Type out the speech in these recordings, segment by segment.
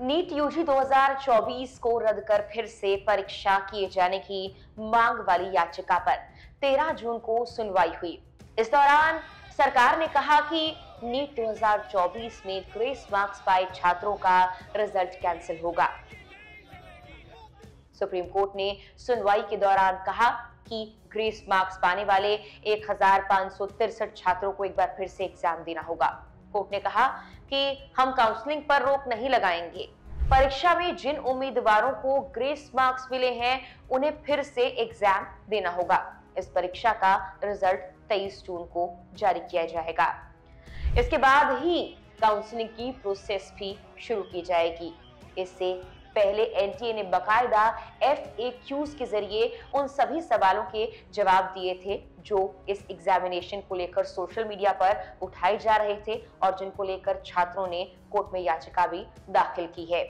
NEET UG 2024 को रद्द कर फिर से परीक्षा किए जाने की मांग वाली याचिका पर 13 जून को सुनवाई हुई। इस दौरान सरकार ने कहा कि नीट 2024 में ग्रेस मार्क्स पाए छात्रों का रिजल्ट कैंसिल होगा। सुप्रीम कोर्ट ने सुनवाई के दौरान कहा कि ग्रेस मार्क्स पाने वाले 1563 छात्रों को एक बार फिर से एग्जाम देना होगा। कोर्ट ने कहा कि हम काउंसलिंग पर रोक नहीं लगाएंगे। परीक्षा में जिन उम्मीदवारों को ग्रेस मार्क्स मिले हैं उन्हें फिर से एग्जाम देना होगा। इस परीक्षा का रिजल्ट 23 जून को जारी किया जाएगा। इसके बाद ही काउंसलिंग की प्रोसेस भी शुरू की जाएगी। इससे पहले एनटीए ने बकायदा FAQs के जरिए उन सभी सवालों के जवाब दिए थे जो इस एग्जामिनेशन को लेकर सोशल मीडिया पर उठाए जा रहे थे और जिनको लेकर छात्रों ने कोर्ट में याचिका भी दाखिल की है।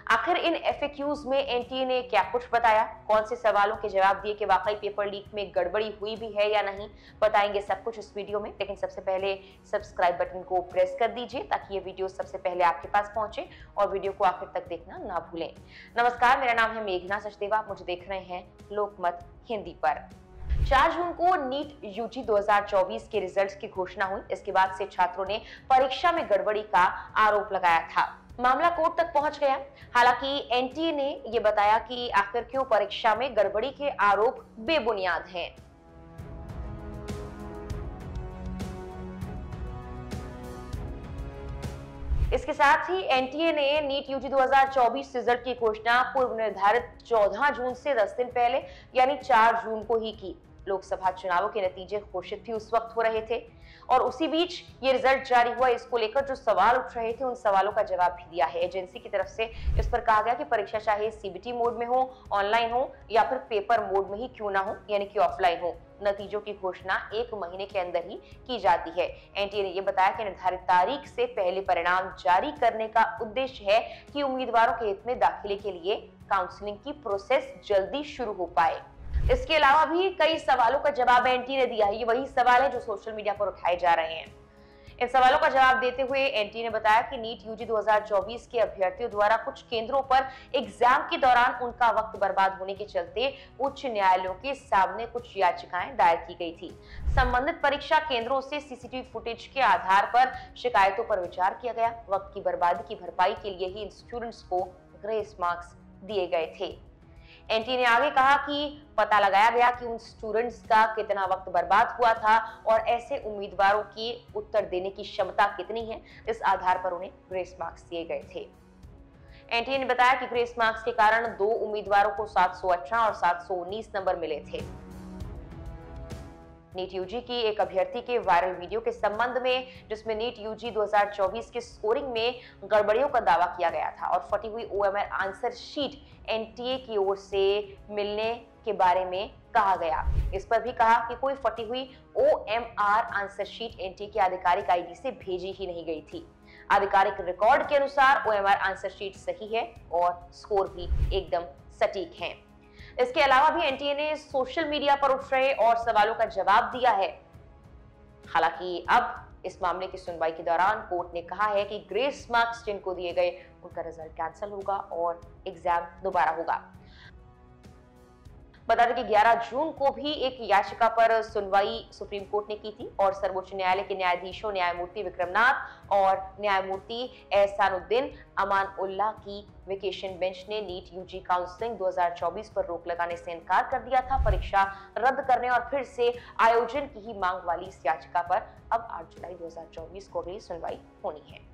आखिर इन FAQs में एनटीए ने क्या कुछ बताया, कौन से सवालों के जवाब दिए कि वाकई पेपर लीक में गड़बड़ी हुई भी है या नहीं, बताएंगे सब कुछ इस वीडियो में। लेकिन सबसे पहले सब्सक्राइब बटन को प्रेस कर दीजिए ताकि ये वीडियो सबसे पहले आपके पास पहुंचे और वीडियो को आखिर तक देखना ना भूलें। नमस्कार, मेरा नाम है मेघना सचदेवा, आप मुझे देख रहे हैं लोकमत हिंदी पर। 4 जून को नीट यूजी 2024 के रिजल्ट्स की घोषणा हुई। इसके बाद से छात्रों ने परीक्षा में गड़बड़ी का आरोप लगाया था। मामला कोर्ट तक पहुंच गया। हालांकि एनटीए ने यह बताया कि आखिर क्यों परीक्षा में गड़बड़ी के आरोप बेबुनियाद हैं। इसके साथ ही एनटीए ने नीट यूजी 2024 रिजल्ट की घोषणा पूर्व निर्धारित 14 जून से 10 दिन पहले यानी 4 जून को ही की। लोकसभा चुनावों के नतीजे घोषित भी उस वक्त हो रहे थे और उसी बीच ये रिजल्ट जारी हुआ। इसको लेकर जो सवाल उठ रहे थे उन सवालों का जवाब भी दिया है एजेंसी की तरफ से। इस पर कहा गया कि परीक्षा चाहे सीबीटी मोड में हो, ऑनलाइन हो या फिर पेपर मोड में ही क्यों ना हो, यानी कि ऑफलाइन हो, नतीजों की घोषणा 1 महीने के अंदर ही की जाती है। एनटीए ने यह बताया कि निर्धारित तारीख से पहले परिणाम जारी करने का उद्देश्य है कि उम्मीदवारों के हित में दाखिले के लिए काउंसलिंग की प्रोसेस जल्दी शुरू हो पाए। इसके अलावा भी कई सवालों का जवाब एनटीए ने दिया है। ये वही सवाल है जो सोशल मीडिया पर उठाए जा रहे हैं। इन सवालों का जवाब देते हुए एनटीए ने बताया कि नीट यूजी 2024 के अभ्यर्थियों द्वारा कुछ केंद्रों पर एग्जाम के दौरान उनका वक्त बर्बाद होने के चलते उच्च न्यायालयों के सामने कुछ याचिकाएं दायर की गई थी। संबंधित परीक्षा केंद्रों से सीसीटीवी फुटेज के आधार पर शिकायतों पर विचार किया गया। वक्त की बर्बादी की भरपाई के लिए ही इन स्टूडेंट्स को ग्रेस मार्क्स दिए गए थे। एनटीए ने आगे कहा कि पता लगाया गया कि उन स्टूडेंट्स का कितना वक्त बर्बाद हुआ था और ऐसे उम्मीदवारों की उत्तर देने की क्षमता कितनी है, इस आधार पर उन्हें ग्रेस मार्क्स दिए गए थे। एनटीए ने बताया कि ग्रेस मार्क्स के कारण 2 उम्मीदवारों को 718 और 719 नंबर मिले थे। नीट यूजी की एक अभ्यर्थी के वायरल वीडियो के संबंध में, जिसमें नीट यूजी 2024 के स्कोरिंग में गड़बड़ियों का दावा किया गया था और फटी हुई OMR आंसर शीट एनटीए की ओर से मिलने के बारे में कहा गया। इस पर भी कहा कि कोई फटी हुई OMR आंसर शीट एनटीए के आधिकारिक आईडी से भेजी ही नहीं गई थी। आधिकारिक रिकॉर्ड के अनुसार OMR आंसर शीट सही है और स्कोर भी एकदम सटीक है। इसके अलावा भी एनटीए ने सोशल मीडिया पर उठ रहे और सवालों का जवाब दिया है। हालांकि अब इस मामले की सुनवाई के दौरान कोर्ट ने कहा है कि ग्रेस मार्क्स जिनको दिए गए उनका रिजल्ट कैंसिल होगा और एग्जाम दोबारा होगा। बता दें कि 11 जून को भी एक याचिका पर सुनवाई सुप्रीम कोर्ट ने की थी और सर्वोच्च न्यायालय के न्यायाधीशों न्यायमूर्ति विक्रमनाथ और न्यायमूर्ति एहसानुद्दीन अमानुल्लाह की वेकेशन बेंच ने नीट यूजी काउंसलिंग 2024 पर रोक लगाने से इनकार कर दिया था। परीक्षा रद्द करने और फिर से आयोजन की ही मांग वाली इस याचिका पर अब 8 जुलाई 2024 को अगली सुनवाई होनी है।